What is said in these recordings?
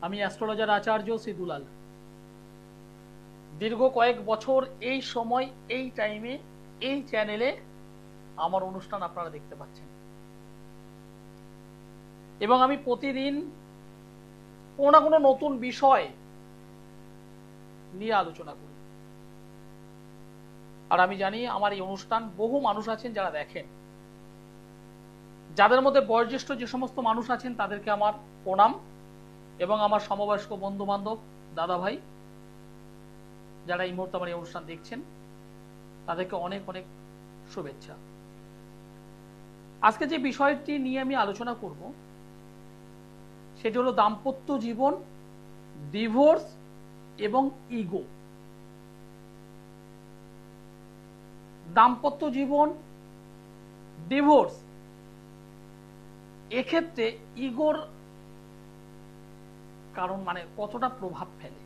আমি অ্যাস্ট্রোলজার আচার্য সিদুলাল। দীর্ঘ কয়েক বছর এই সময় এই টাইমে এই চ্যানেলে আমার অনুষ্ঠান আপনারা দেখতে পাচ্ছেন, এবং আমি প্রতিদিন কোনো না কোনো নতুন বিষয় নিয়ে আলোচনা করি। আর আমি জানি আমার এই অনুষ্ঠান বহু মানুষ আছেন যারা দেখেন, যাদের মধ্যে বয়োজ্যেষ্ঠ যে সমস্ত মানুষ আছেন তাদেরকে আমার প্রণাম, এবং আমার সমবয়স্ক বন্ধু বান্ধব, দাদা ভাই যারা এই মুহূর্তে আমার এই অনুষ্ঠান দেখছেন তাদেরকে অনেক অনেক শুভেচ্ছা। আজকে যে বিষয়টি নিয়ে আমি আলোচনা করব সেটি হলো দাম্পত্য জীবন, ডিভোর্স এবং ইগো। দাম্পত্য জীবন, ডিভোর্স, এক্ষেত্রে ইগোর কারণ কতটা প্রভাব ফেলে।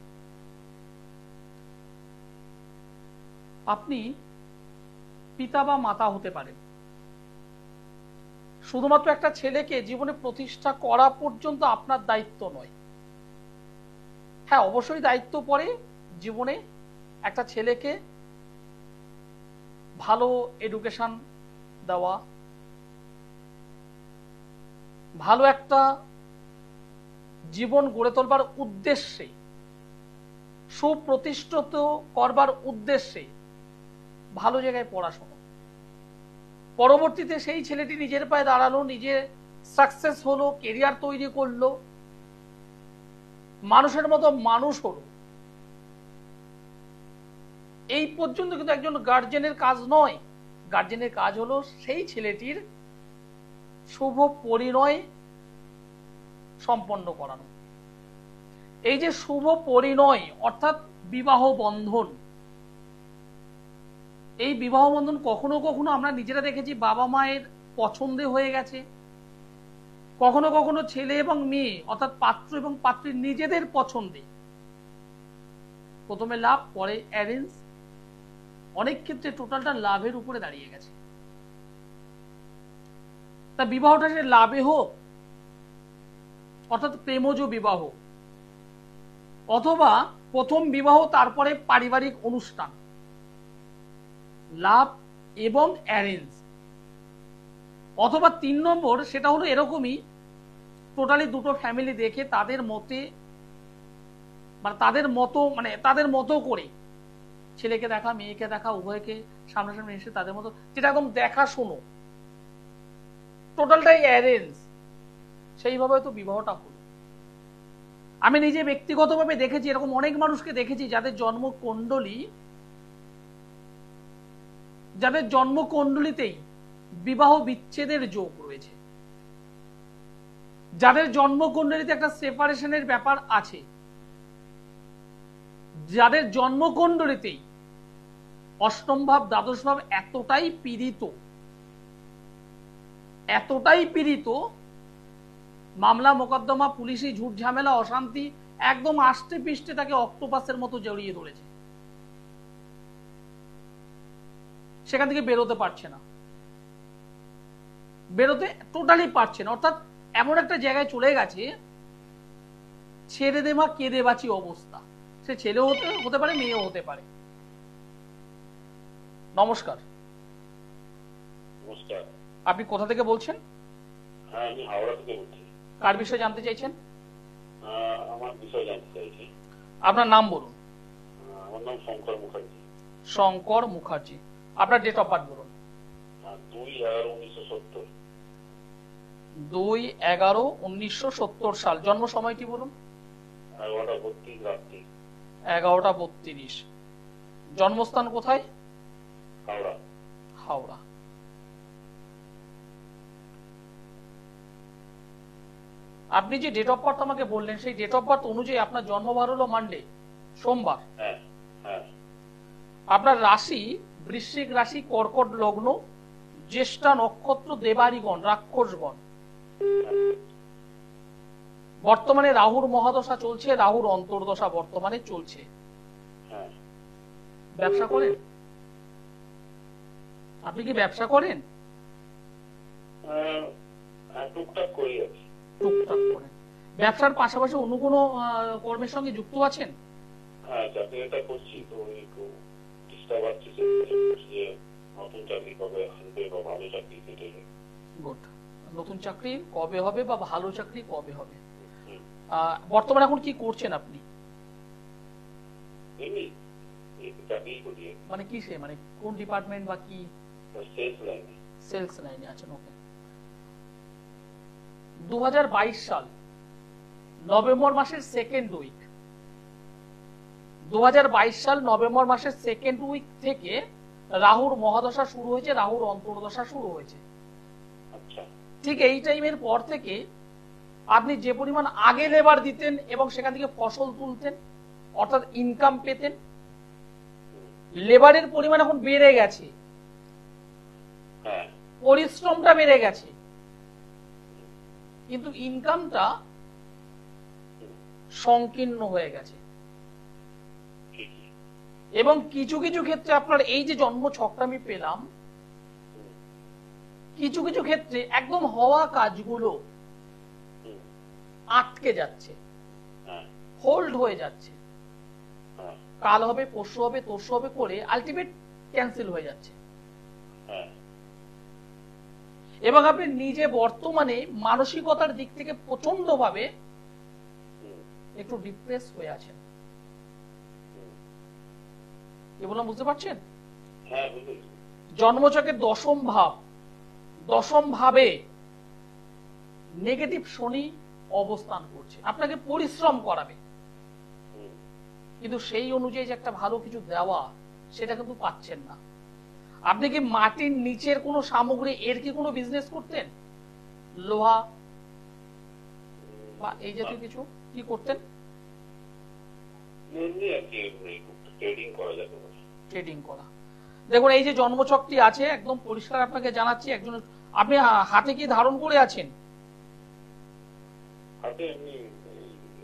আপনি পিতা বা মাতা হতে পারেন, শুধুমাত্র একটা ছেলেকে জীবনে প্রতিষ্ঠা করা পর্যন্ত আপনার দায়িত্ব নয়। হ্যাঁ, অবশ্যই দায়িত্ব পড়ে জীবনে একটা ছেলেকে ভালো এডুকেশন দেওয়া, ভালো একটা জীবন গড়ে তোলবার উদ্দেশ্যে, সুপ্রতিষ্ঠিত করবার উদ্দেশ্যে ভালো জায়গায় পড়াশোনা, পরবর্তীতে সেই ছেলেটি নিজের পায়ে দাঁড়ালো, নিজে সাকসেস হলো, কেরিয়ার তৈরি করলো, মানুষের মতো মানুষ হলো, এই পর্যন্ত কিন্তু একজন গার্জেনের কাজ নয়। গার্জেনের কাজ হলো সেই ছেলেটির শুভ পরিণয় সম্পন্ন করানো। এই যে শুভ পরিণয় অর্থাৎ বিবাহ বন্ধন, এই বিবাহ বন্ধন কখনো কখনো আমরা নিজেরা দেখেছি বাবা মায়ের পছন্দে হয়ে গেছে, কখনো কখনো ছেলে এবং মেয়ে অর্থাৎ পাত্র এবং পাত্রীর নিজেদের পছন্দে। প্রথমে লাভ, পরে অ্যারেঞ্জ, অনেক ক্ষেত্রে টোটালটা লাভের উপরে দাঁড়িয়ে গেছে। তা বিবাহটা সে লাভে হোক অর্থাৎ প্রেমজ বিবাহ, অথবা প্রথম বিবাহ তারপরে পারিবারিক অনুষ্ঠান, লাভ এবং অ্যারেঞ্জ, অথবা 3 নম্বর সেটা হলো এরকমই, টোটালি দুটো ফ্যামিলি দেখে তাদের মতে তাদের মতো করে ছেলেকে দেখা, মেয়েকে দেখা, উভয়কে সামনাসামনি এসে তাদের মতো, যেটা একদম দেখা শোনো, টোটালটাই অ্যারেঞ্জ, সেইভাবে তো বিবাহটা হলো। আমি নিজে ব্যক্তিগতভাবে দেখেছি, এরকম অনেক মানুষকে দেখেছি যাদের জন্মকুণ্ডলীতেই বিবাহ বিচ্ছেদের যোগ রয়েছে, যাদের জন্মকুণ্ডলীতে একটা সেপারেশনের ব্যাপার আছে, যাদের জন্মকুণ্ডলীতেই অষ্টম ভাব, দ্বাদশ ভাব এতটাই পীড়িত, মামলা মোকদ্দমা, পুলিশি ঝুট ঝামেলা, অশান্তি একদম আষ্টে পিষ্টে তাকে অক্টোপাসের মতো জড়িয়ে ধরেছে, সেখান থেকে বেরোতে পারছে না, টোটালি পারছে না। অর্থাৎ এমন একটা জায়গায় চলে গেছে, ছেড়ে দে মা কেঁদে বাঁচি অবস্থা। সে ছেলেও হতে পারে, মেয়েও হতে পারে। নমস্কার। নমস্কার। আপনি কোথা থেকে বলছেন? হ্যাঁ, আমি হাওড়া থেকে বলছি। কার বিষয়ে জানতে চাইছেন? আমার বিষয় জানতে চাইছি। আপনার নাম বলুন। আমার নাম শঙ্কর মুখার্জি। শঙ্কর মুখার্জি। আপনার ডেট অফ বার্থ বলুন। 2/11/1970। 2/11/1970 সাল। জন্ম সময়টি বলুন। 11:32 রাত্রি। 11:32। জন্মস্থান কোথায়? হাওড়া। হাওড়া। আপনি যে ডেট অফ বার্থ আমাকে বললেন, সেই ডেট অফ বার্থ অনুযায়ী আপনার জন্মবার হলো মানডে, সোমবার। হ্যাঁ হ্যাঁ। আপনার রাশি বৃশ্চিক রাশি, কর্কট লগ্ন, জ্যেষ্ঠা নক্ষত্র, দেবারিগণ, রাক্ষসগণ। বর্তমানে রাহুর মহাদশা চলছে, রাহুর অন্তর্দশা বর্তমানে চলছে। ব্যবসা করেন? আপনি কি ব্যবসা করেন? টুকটাক করি। টুকটাক করেন। ব্যবসার পাশাপাশি অন্য কোনো কর্মের সঙ্গে যুক্ত আছেন? হ্যাঁ, চাকরিটা করছি, তো একটু ডিস্টার্ব আসছে যে নতুন চাকরি কবে আসবে বা ভালো চাকরি সেটাই। গুড। নতুন চাকরি কবে হবে বা ভালো চাকরি কবে হবে? বর্তমানে এখন কি করছেন আপনি? এমনি চাকরি করি, মানে কিসে, মানে কোন ডিপার্টমেন্ট বা কি? সেলস লাইনে। সেলস লাইনে আছেন, ওকে। 2022 সাল নভেম্বর মাসের সেকেন্ড উইক, 2022 সাল নভেম্বর মাসের সেকেন্ড উইক থেকে রাহুর মহাদশা শুরু হয়েছে, রাহুর অন্তর্দশা শুরু হয়েছে। আচ্ছা। ঠিক এই টাইমের পর থেকে আপনি যে পরিমাণ আগে লেবার দিতেন এবং সেখান থেকে ফসল তুলতেন, অর্থাৎ ইনকাম পেতেন, লেবারের পরিমাণ এখন বেড়ে গেছে, পরিশ্রমটা বেড়ে গেছে, কিন্তু ইনকামটা সংকীর্ণ হয়ে গেছে। এবং কিছু কিছু ক্ষেত্রে আপনার এই যে জন্ম ছকটা আমি পেলাম, কিছু কিছু ক্ষেত্রে একদম হওয়া কাজগুলো আটকে যাচ্ছে, হোল্ড হয়ে যাচ্ছে, কাল হবে, পরশু হবে, তরশু হবে করে আলটিমেট ক্যান্সেল হয়ে যাচ্ছে। এবং আপনি নিজে বর্তমানে মানসিকতার দিক থেকে প্রচন্ড ভাবে একটু ডিপ্রেস হয়ে আছেন। কি বললাম বুঝতে পারছেন? জন্মছকের দশম ভাবে নেগেটিভ শনি অবস্থান করছে, আপনাকে পরিশ্রম করাবে, কিন্তু সেই অনুযায়ী যে একটা ভালো কিছু দেওয়া সেটা কিন্তু পাচ্ছেন না। আপনি কি মাটির নিচের কোনো সামগ্রী এর কি কোনো বিজনেস করতেন? লোহা বা এই জাতীয় কিছু কি করতেন? ট্রেডিং করা। দেখুন এই যে জন্মছকটি আছে একদম পরিষ্কার আপনাকে জানাচ্ছি, একজন আপনি হাতে কি ধারণ করে আছেন? হাতে এমনি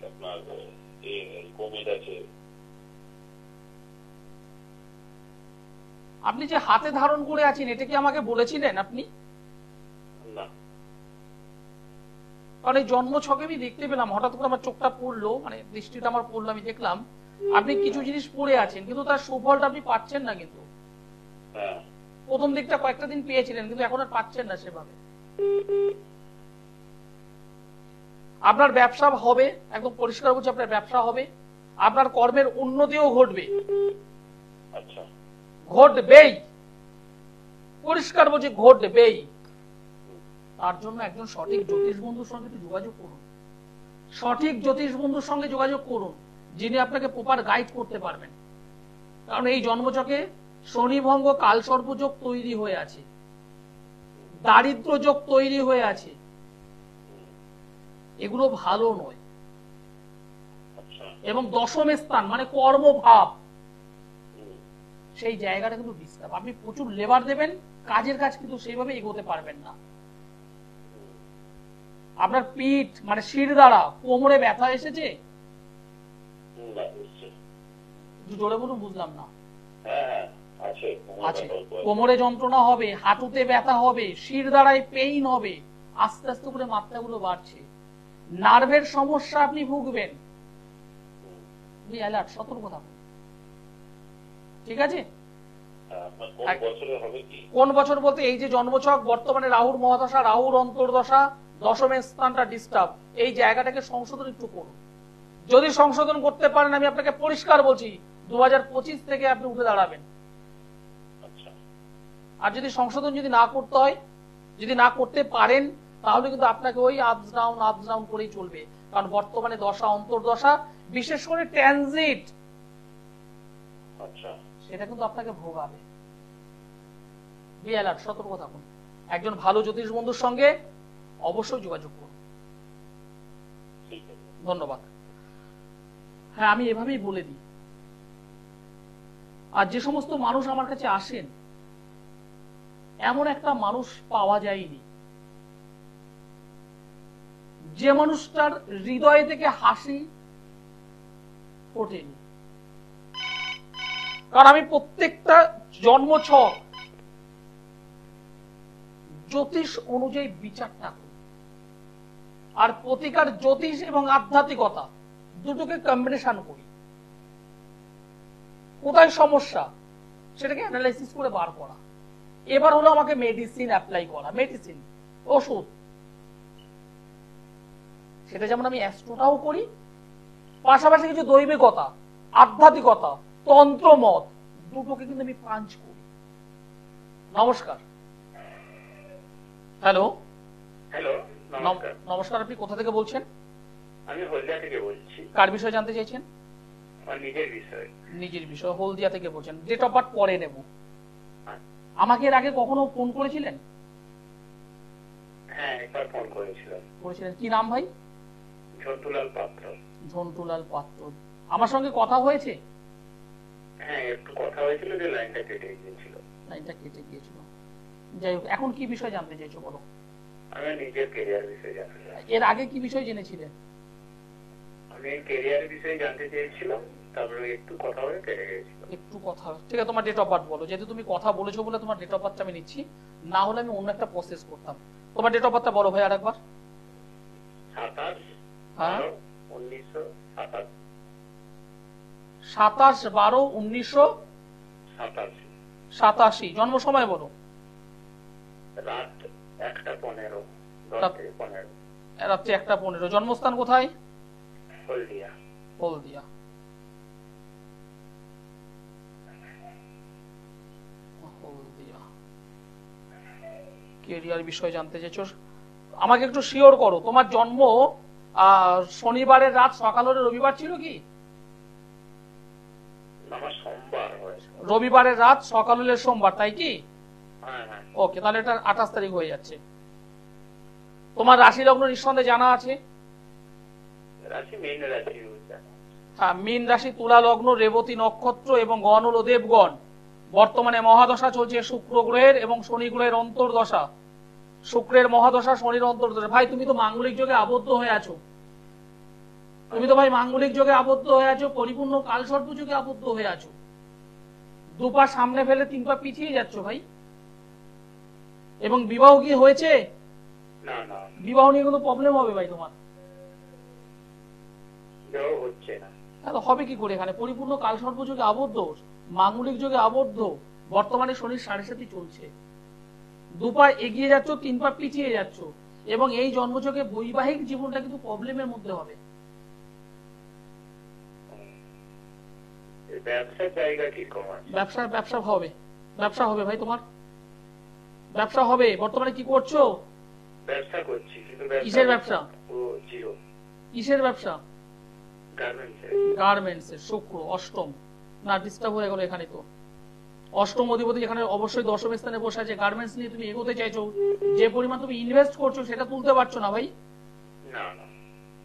আপনার কমিট আছে। আপনি যে হাতে ধারণ করে আছেন এটা কি আমাকে বলেছিলেন আপনি? না। কারণ এই জন্মছকে আমি দেখতে পেলাম, হঠাৎ করে আমার চোখটা পড়লো, মানে দৃষ্টিটা আমার পড়লো, আমি দেখলাম আপনি কিছু জিনিস পড়ে আছেন কিন্তু তার সুফলটা আপনি পাচ্ছেন না। কিন্তু প্রথম দিকটা কয়েকটা দিন পেয়েছিলেন, কিন্তু এখন আর পাচ্ছেন না সেভাবে। আপনার ব্যবসা হবে, একদম পরিষ্কার বলছি, আপনার ব্যবসা হবে, আপনার কর্মের উন্নতিও ঘটবে, ঘটবেই, পরিষ্কার বলছি ঘটবেই। তার জন্য একজন সঠিক জ্যোতিষ বন্ধুর সঙ্গে যোগাযোগ করুন, সঠিক জ্যোতিষ বন্ধুর সঙ্গে যোগাযোগ করুন যিনি আপনাকে প্রপার গাইড করতে পারবেন। কারণ এই জন্মছকে শনিভঙ্গ কালসর্পযোগ তৈরি হয়ে আছে, দারিদ্র যোগ তৈরি হয়ে আছে, এগুলো ভালো নয়। এবং দশম স্থান মানে কর্মভাব, সেই জায়গাটা কিন্তু ডিস্টার্ব। আপনি প্রচুর লেবার দেবেন, কাজের কাজ কিন্তু সেইভাবে এগোতে পারবেন না। আপনার পিঠ মানে শির দ্বারা কোমরে ব্যথা এসেছে? জোরে বলুন, বুঝলাম না। আছে, কোমরে যন্ত্রণা হবে, হাঁটুতে ব্যথা হবে, শির দ্বারায় পেইন হবে, আস্তে আস্তে করে মাত্রাগুলো বাড়ছে, নার্ভের সমস্যা আপনি ভুগবেন। অ্যালার্ট, সতর্ক থাকুন, ঠিক আছে? কোন বছর বলতে এই যে জন্মছক বর্তমানে রাহুর মহাদশা, রাহুর অন্তর্দশা, দশমের স্থানটা ডিস্টার্ব, এই জায়গাটাকে সংশোধন একটু করুন। যদি সংশোধন করতে পারেন আমি আপনাকে পরিষ্কার বলছি 2025 থেকে আপনি উঠে দাঁড়াবেন। আর যদি সংশোধন যদি না করতে হয়, যদি না করতে পারেন, তাহলে কিন্তু আপনাকে ওই আপস ডাউন করেই চলবে। কারণ বর্তমানে দশা অন্তর্দশা, বিশেষ করে ট্রানজিট, সেটা কিন্তু আপনাকে ভোগাবে। বি অ্যালার্ট, সতর্ক থাকুন। একজন ভালো জ্যোতিষ বন্ধুর সঙ্গে অবশ্যই যোগাযোগ করুন। ধন্যবাদ। হ্যাঁ, আমি এভাবেই বলে দিই। আর যে সমস্ত মানুষ আমার কাছে আসেন, এমন একটা মানুষ পাওয়া যায়নি যে মানুষটার হৃদয় থেকে হাসি ফোটেনি। কারণ আমি প্রত্যেকটা জন্মছক জ্যোতিষ অনুযায়ী বিচারটা করি। আর প্রতিকার জ্যোতিষ এবং আধ্যাত্মিকতা দুটোকে কম্বিনেশন করি। কোথায় সমস্যা সেটাকে অ্যানালাইসিস করে বার করা। এবার হলো আমাকে মেডিসিন অ্যাপ্লাই করা, মেডিসিন ওষুধ, সেটা যেমন আমি অ্যাস্ট্রোটাও করি, পাশাপাশি কিছু দৈবিকতা, আধ্যাত্মিকতা, তন্ত্রমত দুটোকে কিন্তু আমি পাঞ্চ করি। নমস্কার। হ্যালো। হ্যালো, নমস্কার। নমস্কার, আপনি কোথা থেকে বলছেন? আমি হলদিয়া থেকে বলছি। কার বিষয়ে জানতে চাইছেন? আমার নিজের বিষয়। নিজের বিষয়। হলদিয়া থেকে বলছেন। ডেট অফ বার্থ পরে নেব। আমাকে এর আগে কখনো ফোন করেছিলেন? হ্যাঁ, একবার ফোন করেছিলাম। করেছিলেন। কি নাম ভাই? ঝন্টুলাল পাত্র। ঝন্টুলাল পাত্র। আমার সঙ্গে কথা হয়েছে? হ্যাঁ, একটু কথা হয়েছিল, যে লাইনটা কেটে গিয়েছিল। লাইনটা কেটে গিয়েছিল। যাই হোক, এখন কি বিষয় জানতে চাইছো বলো? আমি নিজের কেরিয়ার বিষয়ে জানতে চাই। এর আগে কি বিষয় জেনেছিলেন? আমি কেরিয়ার বিষয়ে জানতে চেয়েছিলাম, তারপরে একটু কথা হয়ে কেটে গিয়েছিল। একটু কথা, ঠিক আছে। তোমার ডেট অফ বার্থ বলো। যেহেতু তুমি কথা বলেছো বলে তোমার ডেট অফ বার্থটা আমি নিচ্ছি, না হলে আমি অন্য একটা প্রসেস করতাম। তোমার ডেট অফ বার্থটা বলো ভাই আরেকবার। 27/12/1987। 27/12/1987। জন্ম সময় বলো। রাত 1:15, রাত্রি 1:15। জন্মস্থান কোথায়? হলদিয়া। হলদিয়া। হলদিয়া। কেরিয়ার বিষয় জানতে চাইছো, আমাকে একটু শিওর করো। তোমার জন্ম শনিবারের রাত সকাল হলে রবিবার ছিল কি? আমার সোমবার হয়েছে। রবিবারের রাত সকাল হলে সোমবার, তাই কি? হ্যাঁ। ওকে, তাহলে এটা 28 তারিখ হয়ে যাচ্ছে। তোমার রাশি লগ্ন নিঃসন্দেহে জানা আছে। রাশি মীন রাশি। হ্যাঁ, মীন রাশি, তুলা লগ্ন, রেবতী নক্ষত্র এবং গণ হলো দেবগণ। বর্তমানে মহাদশা চলছে শুক্র গ্রহের এবং শনি গ্রহের অন্তর্দশা। শুক্রের মহাদশা, শনির অন্তর্দশা। ভাই তুমি তো মাঙ্গলিক যোগে আবদ্ধ হয়ে আছো। তুমি তো ভাই মাঙ্গলিক যোগে আবদ্ধ হয়ে আছো, পরিপূর্ণ কালসর্প যোগে আবদ্ধ হয়ে আছো। দুপা সামনে ফেলে 3 পা পিছিয়ে যাচ্ছ ভাই। এবং বিবাহ কি হয়েছে? না। বিবাহ নিয়ে কোনো প্রবলেম হবে ভাই তোমার? হচ্ছে না। হবে কি করে? এখানে পরিপূর্ণ কালসর্প যোগে আবদ্ধ, মাঙ্গলিক যোগে আবদ্ধ। বর্তমানে শনির 7.5 চলছে। 2 পা এগিয়ে যাচ্ছ, 3 পা পিছিয়ে যাচ্ছ। এবং এই জন্মযোগে বৈবাহিক জীবনটা কিন্তু প্রবলেমের মধ্যে হবে। ব্যবসার জায়গা কি কম আছে? ব্যবসা হবে। ব্যবসা হবে ভাই, তোমার ব্যবসা হবে। বর্তমানে কি করছো? ব্যবসা করছি, কিন্তু কিসের ব্যবসা? জিরো। কিসের ব্যবসা? গার্মেন্টস এর। শুক্র অষ্টম, না ডিস্টার্ব হয়ে গেল এখানে। তো অষ্টম অধিপতি যেখানে অবশ্যই দশম স্থানে বসে আছে, গার্মেন্টস নিয়ে তুমি এগোতে চাইছো, যে পরিমাণ তুমি ইনভেস্ট করছো সেটা তুলতে পারছো না ভাই। না।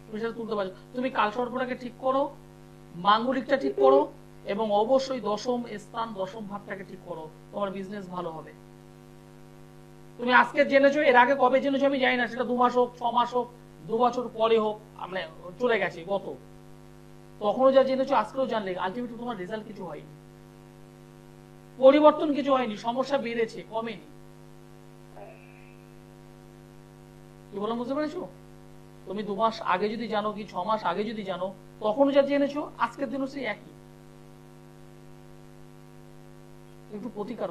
তুমি সেটা তুলতে পারছো। তুমি কালসর্পটাকে ঠিক করো, মাঙ্গলিকটা ঠিক করো, এবং অবশ্যই দশম স্থান, দশম ভাবটাকে ঠিক করো। তোমার বিজনেস ভালো হবে। তুমি আজকে জেনেছো, এর আগে কবে জেনেছো আমি জানি না। সেটা 2 মাস হোক, 6 মাস হোক, 2 বছর পরে হোক, মানে চলে গেছে গত। তখনও যা জেনেছো আজকেও জানলে, আলটিমেটলি তোমার রেজাল্ট কিছু হয়নি, পরিবর্তন কিছু হয়নি, সমস্যা বেড়েছে, কমেনি। কি বললাম বুঝতে পেরেছো? তুমি 2 মাস আগে যদি জানো, কি 6 মাস আগে যদি জানো, তখনও যা জেনেছো আজকের দিনও সেই একই। একটু প্রতিকার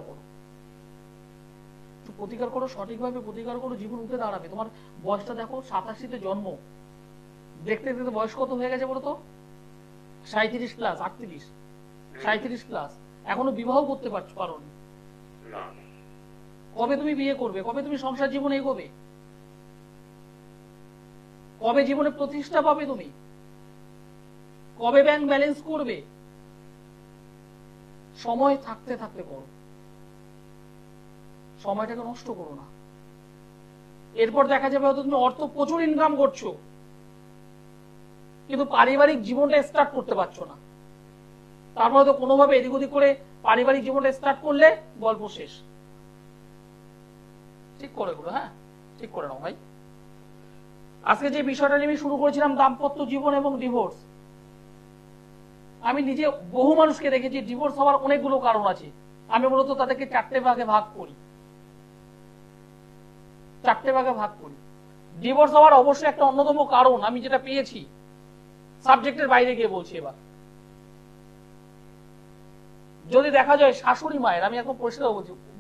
করো, সঠিকভাবে প্রতিকার করো, জীবন উঠে দাঁড়াবে। তোমার বয়সটা দেখো, 87-তে জন্ম, দেখতে দেখতে বয়স কত হয়ে গেছে বলো তো? 37 প্লাস, 38, 37 প্লাস। এখনো বিবাহ করতে পারো না। কবে তুমি বিয়ে করবে? কবে তুমি সংসার জীবনে এগোবে? কবে জীবনে প্রতিষ্ঠা পাবে তুমি? কবে ব্যাংক ব্যালেন্স করবে? সময় থাকতে থাকতে করো, সময়টাকে নষ্ট করো না। এরপর দেখা যাবে হয়তো তুমি অর্থ প্রচুর ইনকাম করছো, কিন্তু পারিবারিক জীবনটা স্টার্ট করতে পারছো না। তারপর হয়তো কোনোভাবে এদিক ওদিক করে পারিবারিক জীবনটা স্টার্ট করলে গল্প শেষ। ঠিক করে গুলো, হ্যাঁ ঠিক করে নাও ভাই। আজকে যে বিষয়টা নিয়ে আমি শুরু করেছিলাম, দাম্পত্য জীবন এবং ডিভোর্স। আমি নিজে বহু মানুষকে দেখেছি, ডিভোর্স হওয়ার অনেকগুলো কারণ আছে। আমি মূলত তাদেরকে 4টে ভাগে ভাগ করি। ডিভোর্স হওয়ার অবশ্যই একটা অন্যতম কারণ আমি যেটা পেয়েছি, সাবজেক্টের বাইরে গিয়ে বলছি এবার, যদি দেখা যায় শাশুড়ি মায়ের, আমি একদম পরিষ্কার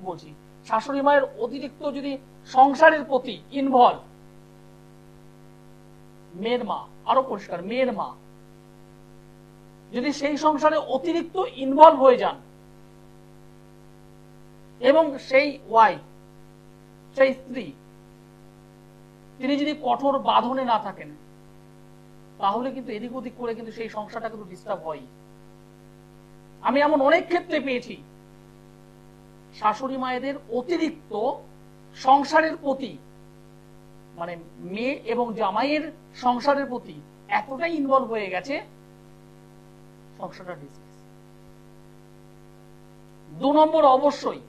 বলছি, শাশুড়ি মায়ের অতিরিক্ত যদি সংসারের প্রতি ইনভলভ, মেয়ের মা, আরো পরিষ্কার মেয়ের মা যদি সেই সংসারে অতিরিক্ত ইনভলভ হয়ে যান এবং সেই ওয়াইফ, সেই স্ত্রী, তিনি যদি কঠোর বাঁধনে না থাকেন, তাহলে কিন্তু এদিক ওদিক করে কিন্তু সেই সংসারটা কিন্তু ডিস্টার্ব হয়। আমি এমন অনেক ক্ষেত্রে পেয়েছি শাশুড়ি মায়েদের অতিরিক্ত সংসারের প্রতি, মানে মেয়ে এবং জামাইয়ের সংসারের প্রতি এতটাই ইনভলভ হয়ে গেছে, সংসারটা ডিস্টার্ব। 2 নম্বর, অবশ্যই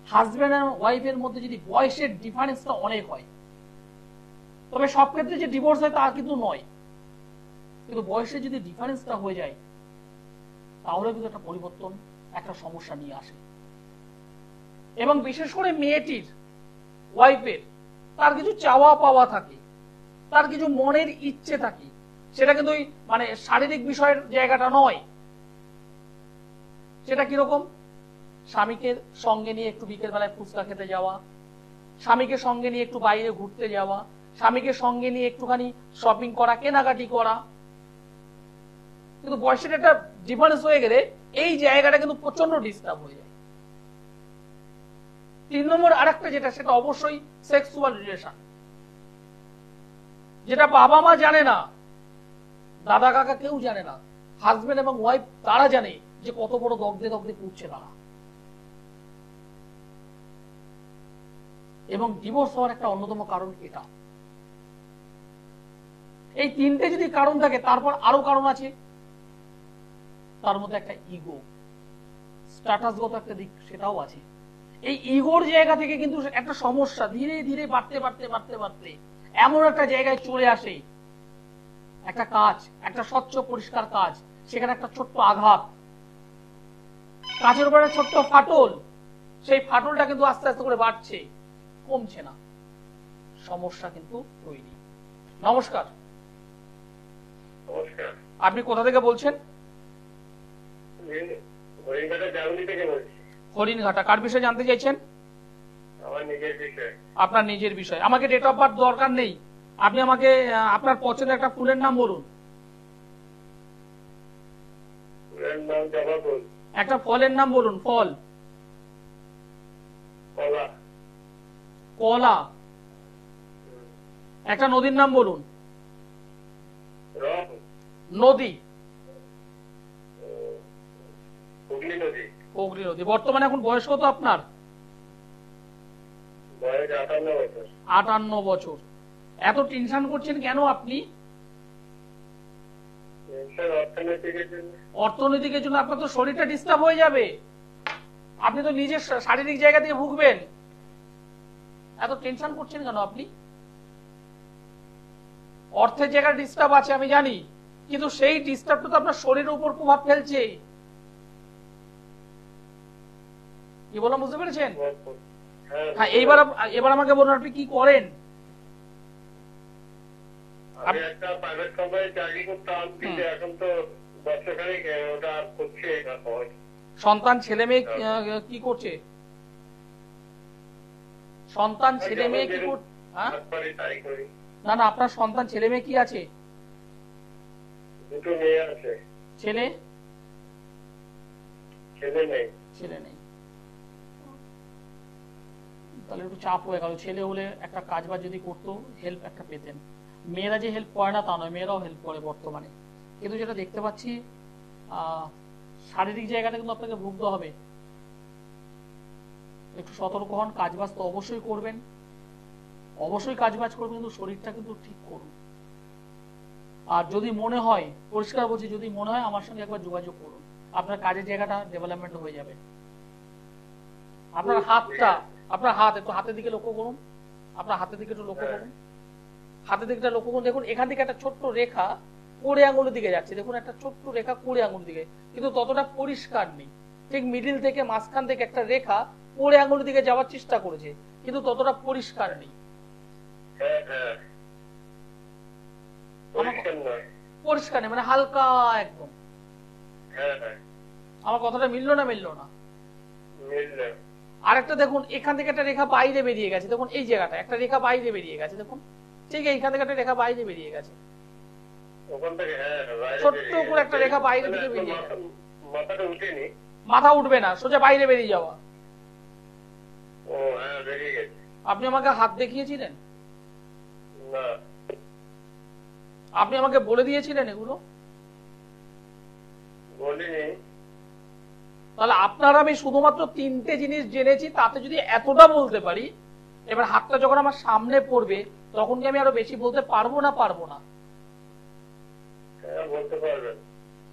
হাজব্যান্ড আর ওয়াইফের মধ্যে যদি বয়সের ডিফারেন্সটা অনেক হয়, তবে সব ক্ষেত্রে যে ডিভোর্স হয় তা কিন্তু নয়, কিন্তু বয়সে যদি ডিফারেন্সটা হয়ে যায় তাহলে কিন্তু একটা পরিবর্তন, একটা সমস্যা নিয়ে আসে। এবং বিশেষ করে মেয়েটির, ওয়াইফের, তার কিছু চাওয়া পাওয়া থাকে, তার কিছু মনের ইচ্ছে থাকে, সেটা কিন্তু মানে শারীরিক বিষয়ের জায়গাটা নয়। সেটা কিরকম? স্বামীকে সঙ্গে নিয়ে একটু বিকেল বেলায় ফুচকা খেতে যাওয়া, স্বামীকে সঙ্গে নিয়ে একটু বাইরে ঘুরতে যাওয়া, স্বামীকে সঙ্গে নিয়ে একটুখানি শপিং করা, কেনাকাটি করা। কিন্তু বয়সের একটা ডিফারেন্স হয়ে গেলে এই জায়গাটা কিন্তু প্রচন্ড ডিস্টার্ব হয়ে যায়। 3 নম্বর আরেকটা যেটা, সেটা অবশ্যই সেক্সুয়াল রিলেশন, যেটা বাবা মা জানে না, দাদা কাকা কেউ জানে না, হাজবেন্ড এবং ওয়াইফ তারা জানে যে কত বড় দগ্ধে দগ্ধে পুড়ছে তারা। এবং ডিভোর্স হওয়ার একটা অন্যতম কারণ এটা। এই 3টে যদি কারণ থাকে, তারপর আরো কারণ আছে, তার মধ্যে একটা ইগো, স্ট্যাটাসগত একটা দিক সেটাও আছে। এই ইগোর জায়গা থেকে কিন্তু একটা সমস্যা ধীরে ধীরে বাড়তে বাড়তে বাড়তে বাড়তে এমন একটা জায়গায় চলে আসে, একটা কাজ, একটা স্বচ্ছ পরিষ্কার কাজ, সেখানে একটা ছোট্ট আঘাত, কাঁচের উপরে ছোট্ট ফাটল, সেই ফাটলটা কিন্তু আস্তে আস্তে করে বাড়ছে, কমছে না, সমস্যা কিন্তু তৈরি। নমস্কার। নমস্কার। আপনি কোথা থেকে বলছেন? হরিণঘাটা জার্মানি থেকে বলছি। হরিণঘাটা। কার বিষয়ে জানতে চাইছেন? আমার নিজের বিষয়। আপনার নিজের বিষয়। আমাকে ডেট অফ বার্থ দরকার নেই, আপনি আমাকে আপনার পছন্দের একটা ফুলের নাম বলুন। ফুলের নাম জবা ফুল। একটা ফলের নাম বলুন। ফল? কলা। কলা। একটা নদীর নাম বলুন। রং। নদী? হুগলি নদী। হুগলি নদী। বর্তমানে এখন বয়স কত আপনার? বয়স 58 বছর। 58 বছর। এত টেনশন করছেন কেন আপনি? অর্থনৈতিকের জন্য আপনার তো শরীরটা ডিস্টার্ব হয়ে যাবে, আপনি তো নিজের শারীরিক জায়গা থেকে ভুগবেন। এত টেনশন করছেন কেন আপনি? অর্থের জায়গা ডিস্টার্ব আছে আমি জানি, কিন্তু সেই ডিস্টার্বটা তো আপনার শরীরের উপর প্রভাব ফেলছে। কি বললাম বুঝতে পেরেছেন? হ্যাঁ, এবার আমাকে বলুন আপনি কি করেন? আমি একটা প্রাইভেট কোম্পানি চাকরি করতাম, কিন্তু এখন তো বছরখানেক ওটা করছে। সন্তান ছেলে মেয়ে কি করছে? সন্তান ছেলে মেয়ে কি করছে? না না, আপনার সন্তান ছেলে মেয়ে কি আছে? 2 মেয়ে আছে। ছেলে? ছেলে নেই। ছেলে নেই, তাহলে একটু চাপ হয়ে গেল। ছেলে হলে একটা কাজ বাজ যদি করতো, হেল্প একটা পেতেন। মেয়েরা যে হেল্প করে না তা নয়, মেয়েরাও হেল্প করে বর্তমানে, কিন্তু যেটা দেখতে পাচ্ছি শারীরিক জায়গাটা কিন্তু আপনাকে ভুগতে হবে। একটু সতর্ক হন, কাজবাজ তো অবশ্যই করবেন, অবশ্যই কাজবাজ করবেন, কিন্তু শরীরটা কিন্তু ঠিক করুন। আর যদি মনে হয়, পরিষ্কার বলছি, যদি মনে হয় আমার সঙ্গে একবার যোগাযোগ করুন, আপনার কাজের জায়গাটা ডেভেলপমেন্ট হয়ে যাবে। আপনার হাতটা, আপনার হাত একটু হাতের দিকে লক্ষ্য করুন, আপনার হাতের দিকে একটু লক্ষ্য করুন, হাতের দিকটা লক্ষ্য করুন। দেখুন এখান থেকে একটা ছোট্ট রেখা কোড়ে আঙুলের দিকে যাচ্ছে, দেখুন একটা ছোট্ট রেখা কোড়ে আঙুলের দিকে, কিন্তু ততটা পরিষ্কার নেই। ঠিক মিডিল থেকে, মাঝখান থেকে একটা রেখা কোড়ে আঙুলের দিকে যাওয়ার চেষ্টা করেছে, কিন্তু ততটা পরিষ্কার নেই। হ্যাঁ আমার পরিষ্কার না। পরিষ্কার নেই, মানে হালকা একদম। হ্যাঁ হ্যাঁ আমার কথাটা মিললো না? মিললো না। মিললে আরেকটা দেখুন, এখান থেকে একটা রেখা বাইরে বেরিয়ে গেছে, দেখুন এই জায়গাটা একটা রেখা বাইরে বেরিয়ে গেছে, দেখুন ঠিক এইখান থেকে একটা রেখা বাইরে বেরিয়ে গেছে, ওখান থেকে। হ্যাঁ বাইরে ছোট্ট বেরিয়ে করে একটা গেছে। রেখা বাইরে মানে দিকে একদম বেরিয়ে গেছে। মাথাটা উঠেনি। মাথা উঠবে না, সোজা বাইরে বেরিয়ে যাওয়া। ও হ্যাঁ বেরিয়ে গেছে। আপনি আমাকে হাত দেখিয়েছিলেন? না আপনি আমাকে বলে দিয়েছিলেন এগুলো? বলিনি। তাহলে আপনার আমি শুধুমাত্র তিনটে জিনিস জেনেছি, তাতে যদি এতটা বলতে পারি, এবার হাতটা যখন আমার সামনে পড়বে তখন কি আমি আরো বেশি বলতে পারবো না পারবো না? হ্যাঁ বলতে পারবেন।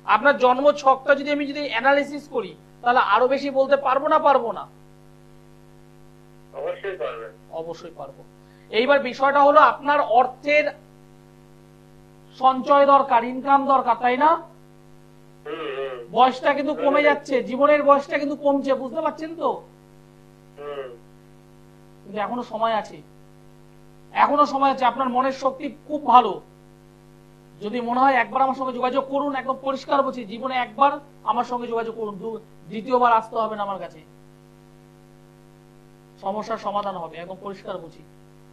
আপনার জন্ম ছকটা যদি আমি যদি অ্যানালিসিস করি তাহলে আরো বেশি বলতে পারবো না পারবো না? অবশ্যই পারবেন। অবশ্যই পারবো। এইবার বিষয়টা হলো আপনার অর্থের সঞ্চয় দরকার, ইনকাম দরকার, তাই না? বয়সটা কিন্তু কমে যাচ্ছে, জীবনের বয়সটা কিন্তু কমছে, বুঝতে পারছেন তো? কিন্তু এখনো সময় আছে, এখনো সময় আছে। আপনার মনের শক্তি খুব ভালো। যদি মনে হয় একবার আমার সঙ্গে যোগাযোগ করুন, একদম পরিষ্কার বলছি, জীবনে একবার আমার সঙ্গে যোগাযোগ করুন, দ্বিতীয়বার আসতে হবে না আমার কাছে। সমস্যার সমাধান হবে, একদম পরিষ্কার বলছি।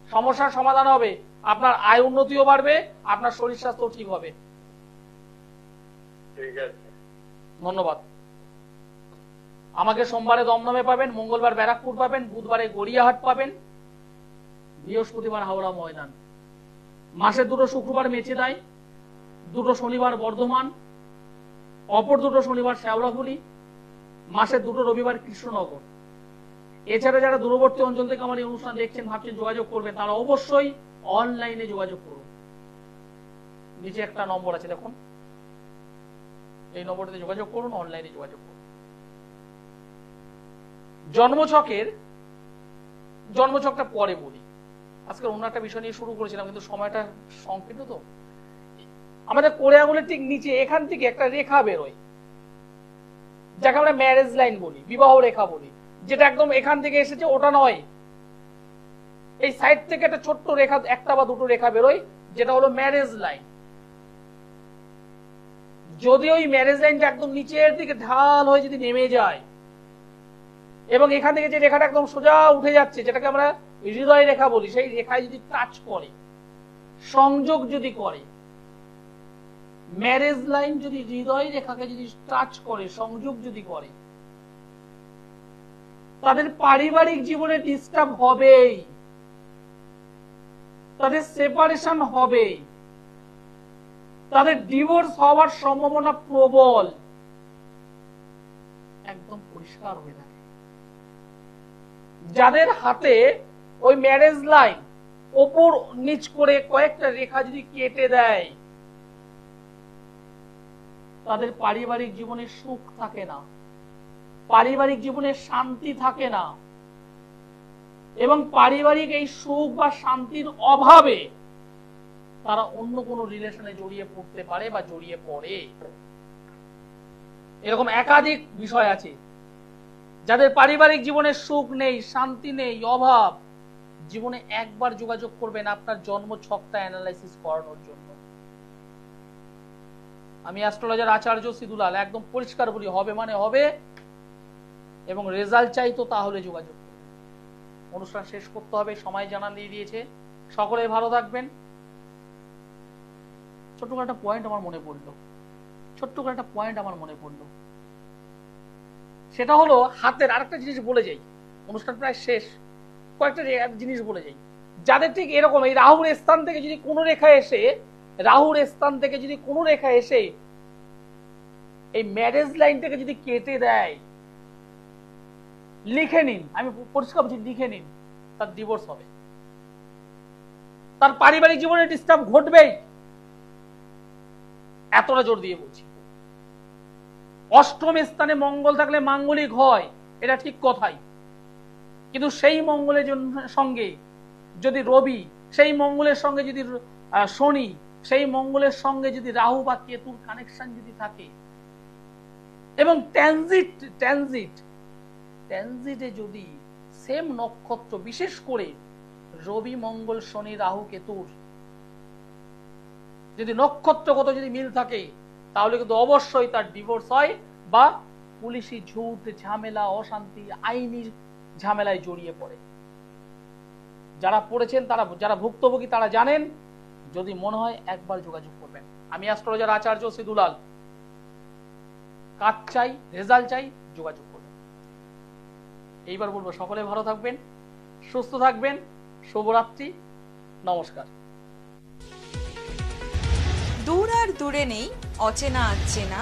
সমস্যার সমাধান হবে, আপনার আয় উন্নতিও বাড়বে, আপনার শরীর স্বাস্থ্য ঠিক হবে। ঠিক আছে, ধন্যবাদ। আমাকে সোমবারে দমদমে পাবেন, মঙ্গলবার ব্যারাকপুর পাবেন, বুধবারে গড়িয়াহাট পাবেন, বৃহস্পতিবার হাওড়া ময়দান। মাসে দুটো শুক্রবার মেচেদাই, দুটো শনিবার বর্ধমান, অপর দুটো শনিবার শেওড়াফুলি, মাসে দুটো রবিবার কৃষ্ণনগর। এছাড়া যারা দূরবর্তী অঞ্চল থেকে আমার এই অনুষ্ঠান দেখছেন, ভাবছেন যোগাযোগ করবেন, তারা অবশ্যই অনলাইনে যোগাযোগ করুন। নিচে একটা নম্বর আছে দেখুন, এই নম্বরটিতে যোগাযোগ করুন, অনলাইনে যোগাযোগ করুন। জন্মছকটা পরে বলি, আজকে অন্য একটা বিষয় নিয়ে শুরু করেছিলাম, কিন্তু সময়টা সংকীর্ণ তো। আমাদের কোড়ে আঙুলের ঠিক নিচে এখান থেকে একটা রেখা বেরোয়, যাকে আমরা ম্যারেজ লাইন বলি, বিবাহ রেখা বলি, যেটা একদম এখান থেকে এসেছে ওটা নয়। এই সাইড থেকে একটা ছোট্ট রেখা, একটা বা দুটো রেখা বেরোয়, যেটা হলো ম্যারেজ লাইন। যদি ওই ম্যারেজ লাইনটা একদম নিচের দিকে ঢাল হয়ে যদি নেমে যায়, এবং এখান থেকে যে রেখাটা একদম সোজা উঠে যাচ্ছে, যেটাকে আমরা হৃদয় রেখা বলি, সেই রেখায় যদি টাচ করে, সংযোগ যদি করে, ম্যারেজ লাইন যদি হৃদয় রেখাকে যদি টাচ করে, সংযোগ যদি করে, তাদের পারিবারিক জীবনে ডিস্টার্ব হবেই, তাদের সেপারেশন হবে, তাদের ডিভোর্স হওয়ার সম্ভাবনা প্রবল, একদম পরিষ্কার হয়ে থাকে। যাদের হাতে ওই ম্যারেজ লাইন ওপর নিচ করে কয়েকটা রেখা যদি কেটে দেয়, তাদের পারিবারিক জীবনে সুখ থাকে না, পারিবারিক জীবনে শান্তি থাকে না, এবং পারিবারিক এই সুখ বা শান্তির অভাবে তারা অন্য কোনো রিলেশনে জড়িয়ে পড়তে পারে বা জড়িয়ে পড়ে। এরকম একাধিক বিষয় আছে। যাদের পারিবারিক জীবনে সুখ নেই, শান্তি নেই, অভাব, জীবনে একবার যোগাযোগ করবেন আপনার জন্ম ছকটা অ্যানালাইসিস করানোর জন্য। আমি অ্যাস্ট্রোলজার আচার্য সিদুলাল, একদম পরিষ্কার বলি, হবে মানে হবে, এবং রেজাল্ট চাই তো তাহলে যোগাযোগ করুন। অনুষ্ঠান শেষ করতে হবে, সময় জানা দিয়ে দিয়েছে। সকলে ভালো থাকবেন। ছোট্ট করে একটা পয়েন্ট আমার মনে পড়লো, সেটা হলো হাতের আরেকটা জিনিস বলে যাই, অনুষ্ঠান প্রায় শেষ, কয়েকটা জিনিস বলে যাই। যাদের ঠিক এরকম এই রাহুর স্থান থেকে যদি কোনো রেখা এসে এই ম্যারেজ লাইনটাকে যদি কেটে দেয়, লিখে নিন, আমি পরিষ্কার বলছি, লিখে নিন, তার ডিভোর্স হবে, তার পারিবারিক জীবনে ডিস্টার্ব ঘটবেই, এতটা জোর দিয়ে বলছি। অষ্টম স্থানে মঙ্গল থাকলে মাঙ্গলিক হয়, এটা ঠিক কথাই, কিন্তু সেই মঙ্গলের সঙ্গে যদি রবি, সেই মঙ্গলের সঙ্গে যদি শনি, সেই মঙ্গলের সঙ্গে যদি রাহু বা কেতুর কানেকশন যদি থাকে, এবং ট্রানজিটে যদি সেম নক্ষত্র, বিশেষ করে রবি মঙ্গল শনি রাহু কেতুর যদি নক্ষত্রগত যদি মিল থাকে তাহলে কিন্তু অবশ্যই তার ডিভোর্স হয় বা পুলিশি ঝুট ঝামেলা অশান্তি আইনি ঝামেলায় জড়িয়ে পড়ে। যারা পড়েছেন তারা, যারা ভুক্তভোগী তারা জানেন। যদি মনে হয় একবার যোগাযোগ করবেন। আমি অ্যাস্ট্রোলজার আচার্য শ্রী দুলাল। কাজ চাই, রেজাল্ট চাই, যোগাযোগ করবেন। এইবার বলবো সকলে ভালো থাকবেন, সুস্থ থাকবেন। শুভরাত্রি, নমস্কার। দূর আর দূরে নেই, অচেনা আচেনা